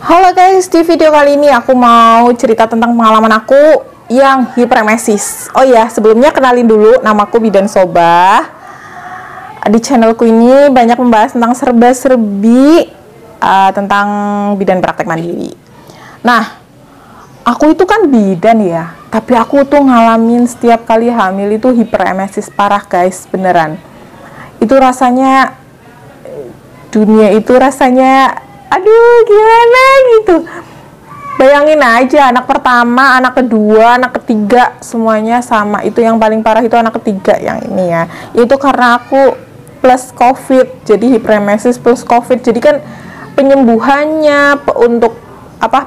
Halo guys, di video kali ini aku mau cerita tentang pengalaman aku yang hiperemesis. Oh ya, sebelumnya kenalin dulu, namaku Bidan Sobah. Di channelku ini banyak membahas tentang serba-serbi tentang bidan praktek mandiri. Nah, aku itu kan bidan ya, tapi aku tuh ngalamin setiap kali hamil itu hiperemesis parah guys, beneran. Itu rasanya, dunia itu rasanya aduh gimana gitu. Bayangin aja, anak pertama, anak kedua, anak ketiga semuanya sama. Itu yang paling parah itu anak ketiga yang ini ya. Itu karena aku plus covid, jadi hiperemesis plus covid. Jadi kan penyembuhannya untuk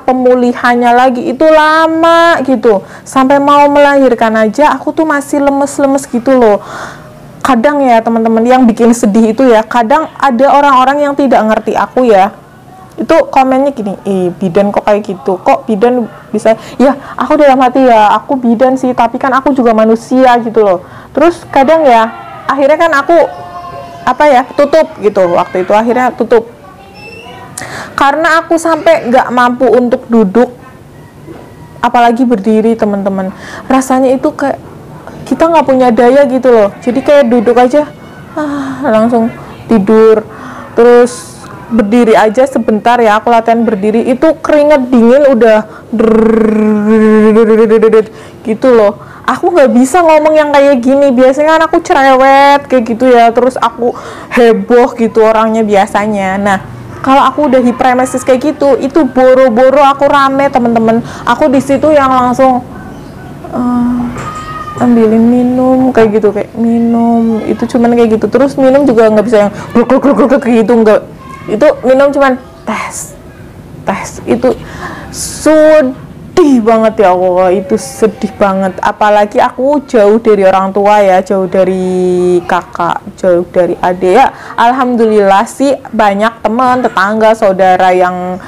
pemulihannya lagi itu lama gitu. Sampai mau melahirkan aja aku tuh masih lemes-lemes gitu loh. Kadang ya teman-teman, yang bikin sedih itu ya, kadang ada orang-orang yang tidak ngerti aku ya, itu komennya gini, bidan kok kayak gitu, kok bidan bisa, ya aku dalam hati ya, aku bidan sih, tapi kan aku juga manusia gitu loh. Terus kadang ya, akhirnya kan aku tutup gitu, waktu itu akhirnya tutup karena aku sampai nggak mampu untuk duduk, apalagi berdiri teman-teman. Rasanya itu kayak kita nggak punya daya gitu loh, jadi kayak duduk aja langsung tidur. Terus berdiri aja sebentar ya, aku latihan berdiri itu keringet dingin udah gitu loh. Aku nggak bisa ngomong yang kayak gini, biasanya kan aku cerewet kayak gitu ya, terus aku heboh gitu orangnya biasanya. Nah, kalau aku udah hiperemesis kayak gitu, itu boro-boro aku rame temen-temen. Aku di situ yang langsung ambilin minum kayak gitu, kayak minum itu cuman kayak gitu. Terus minum juga nggak bisa yang gluk gitu, nggak. Itu minum cuman tes itu sedih banget ya Allah, itu sedih banget. Apalagi aku jauh dari orang tua ya, jauh dari kakak, jauh dari adik ya. Alhamdulillah sih banyak teman, tetangga, saudara yang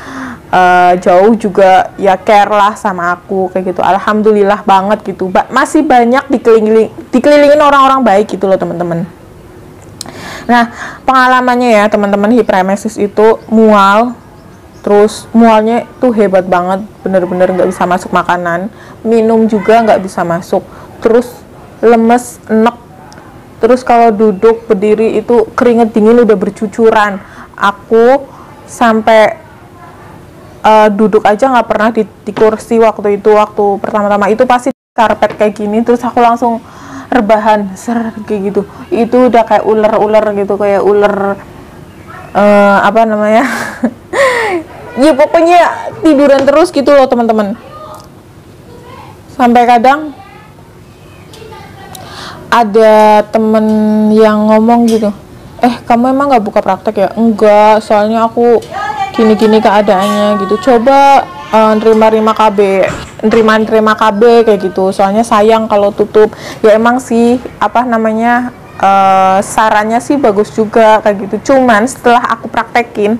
jauh juga ya care lah sama aku kayak gitu. Alhamdulillah banget gitu. Masih banyak dikelilingin orang-orang baik gitu loh teman-teman. Nah, pengalamannya ya teman-teman, hiperemesis itu mual. Terus mualnya tuh hebat banget, bener-bener nggak bisa masuk makanan, minum juga nggak bisa masuk, terus lemes, enek. Terus kalau duduk berdiri itu keringet dingin udah bercucuran. Aku sampai duduk aja nggak pernah di kursi waktu itu. Waktu pertama-tama itu pasti karpet kayak gini, terus aku langsung rebahan kayak gitu. Itu udah kayak ular gitu, kayak ular ya pokoknya tiduran terus gitu loh teman-teman. Sampai kadang ada temen yang ngomong gitu, kamu emang nggak buka praktek ya? Enggak, soalnya aku gini-gini keadaannya gitu. Coba nerima KB kayak gitu, soalnya sayang kalau tutup. Ya emang sih sarannya sih bagus juga kayak gitu. Cuman setelah aku praktekin,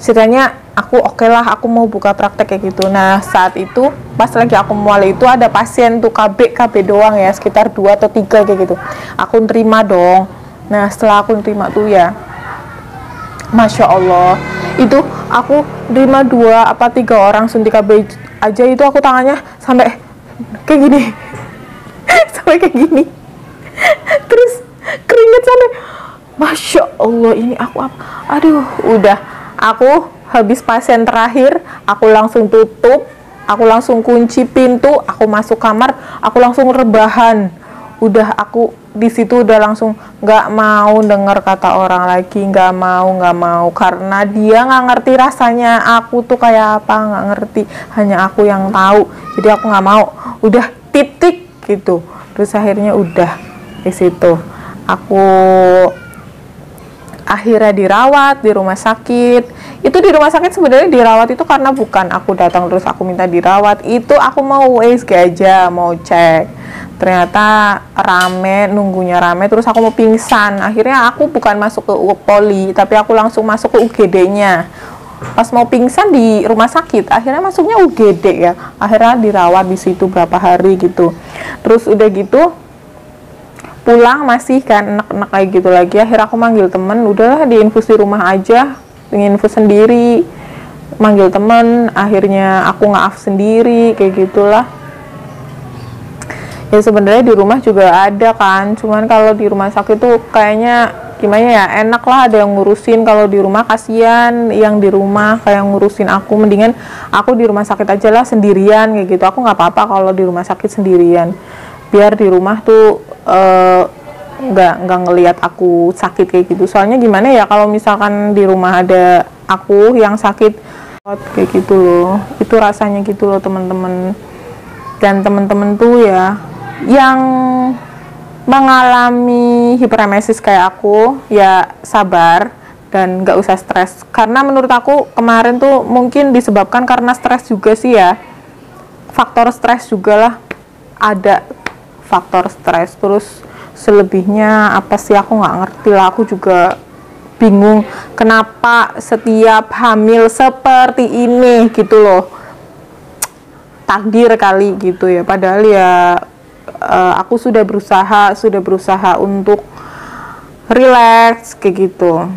ceritanya aku oke lah, aku mau buka praktek kayak gitu. Nah, saat itu pas lagi aku mulai itu ada pasien tuh KB doang ya, sekitar 2 atau 3 kayak gitu. Aku terima dong. Nah, setelah aku terima tuh ya, Masya Allah, itu aku terima 2 apa 3 orang suntik KB aja, itu aku tangannya sampai kayak gini sampai kayak gini, terus keringet sampai, Masya Allah, ini aku aduh, udah. Aku habis pasien terakhir, aku langsung tutup, aku langsung kunci pintu, aku masuk kamar, aku langsung rebahan. Udah, aku di situ udah langsung nggak mau dengar kata orang lagi, nggak mau, karena dia nggak ngerti rasanya aku tuh kayak apa, nggak ngerti, hanya aku yang tahu. Jadi aku nggak mau, udah titik gitu. Terus akhirnya udah di situ aku akhirnya dirawat di rumah sakit. Itu di rumah sakit sebenarnya dirawat itu karena bukan aku datang terus aku minta dirawat, itu aku mau USG aja, mau cek. Ternyata nunggunya rame, terus aku mau pingsan. Akhirnya aku bukan masuk ke poli, tapi aku langsung masuk ke UGD-nya. Pas mau pingsan di rumah sakit, akhirnya masuknya UGD ya. Akhirnya dirawat di situ berapa hari gitu. Terus udah gitu pulang masih kan enak-enak kayak gitu lagi. Akhirnya aku manggil temen, udahlah diinfus di rumah aja, infus sendiri. manggil temen, akhirnya aku ngaaf sendiri kayak gitulah. Ya sebenarnya di rumah juga ada kan, cuman kalau di rumah sakit tuh kayaknya gimana ya, enak lah ada yang ngurusin. Kalau di rumah kasihan yang di rumah kayak ngurusin aku, mendingan aku di rumah sakit aja lah sendirian kayak gitu. Aku nggak apa-apa kalau di rumah sakit sendirian, biar di rumah tuh nggak ngelihat aku sakit kayak gitu. Soalnya gimana ya, kalau misalkan di rumah ada aku yang sakit kayak gitu loh, itu rasanya gitu loh teman-teman. Dan teman-teman tuh ya yang mengalami hiperemesis kayak aku ya sabar dan nggak usah stres, karena menurut aku kemarin tuh mungkin disebabkan karena stres juga sih ya, faktor stres juga lah, ada faktor stres. Terus selebihnya apa sih aku nggak ngerti lah, aku juga bingung kenapa setiap hamil seperti ini gitu loh, takdir kali gitu ya. Padahal ya aku sudah berusaha untuk relax kayak gitu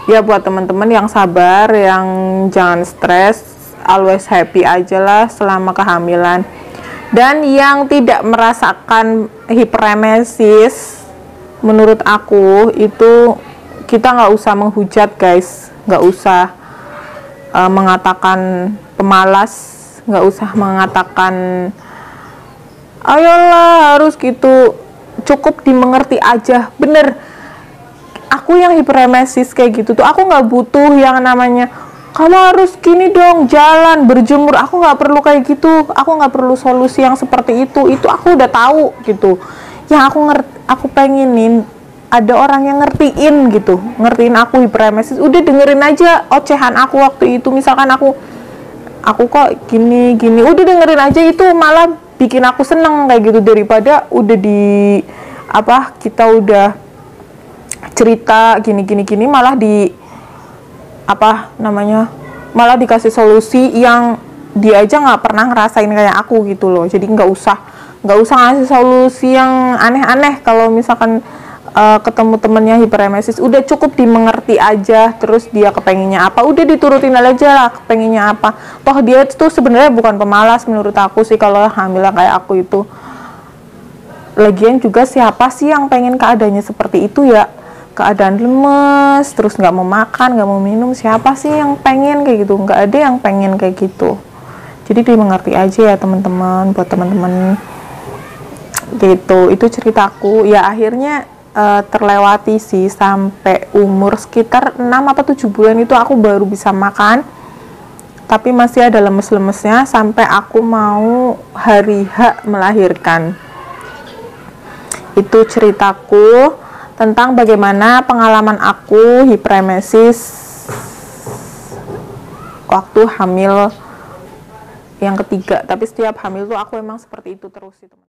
ya. Buat teman-teman yang sabar, yang jangan stres, always happy aja lah selama kehamilan. Dan yang tidak merasakan hiperemesis, menurut aku itu kita nggak usah menghujat guys, nggak usah mengatakan pemalas, nggak usah mengatakan ayolah harus gitu, cukup dimengerti aja. Bener, aku yang hiperemesis kayak gitu tuh aku nggak butuh yang namanya kamu harus gini dong, jalan, berjemur. Aku nggak perlu kayak gitu, aku nggak perlu solusi yang seperti itu aku udah tahu gitu. Yang aku pengenin ada orang yang ngertiin gitu, ngertiin aku hiperemesis. Udah dengerin aja ocehan aku waktu itu, misalkan aku kok gini udah dengerin aja, itu malah bikin aku seneng kayak gitu, daripada udah kita udah cerita gini malah malah dikasih solusi yang dia aja nggak pernah ngerasain kayak aku gitu loh. Jadi nggak usah ngasih solusi yang aneh-aneh. Kalau misalkan ketemu temennya hiperemesis, udah cukup dimengerti aja. Terus dia kepenginnya apa, udah diturutin aja lah kepenginnya apa. Toh dia tuh sebenarnya bukan pemalas menurut aku sih kalau hamil kayak aku itu. Lagian juga siapa sih yang pengen keadaannya seperti itu ya, keadaan lemes terus nggak mau makan, nggak mau minum. Siapa sih yang pengen kayak gitu? Nggak ada yang pengen kayak gitu. Jadi dimengerti aja ya teman-teman, buat teman-teman gitu. Itu ceritaku ya, akhirnya terlewati sih sampai umur sekitar 6 atau 7 bulan itu aku baru bisa makan, tapi masih ada lemes-lemesnya sampai aku mau hari H melahirkan. Itu ceritaku tentang bagaimana pengalaman aku hiperemesis waktu hamil yang ketiga. Tapi setiap hamil tuh aku emang seperti itu terus sih teman.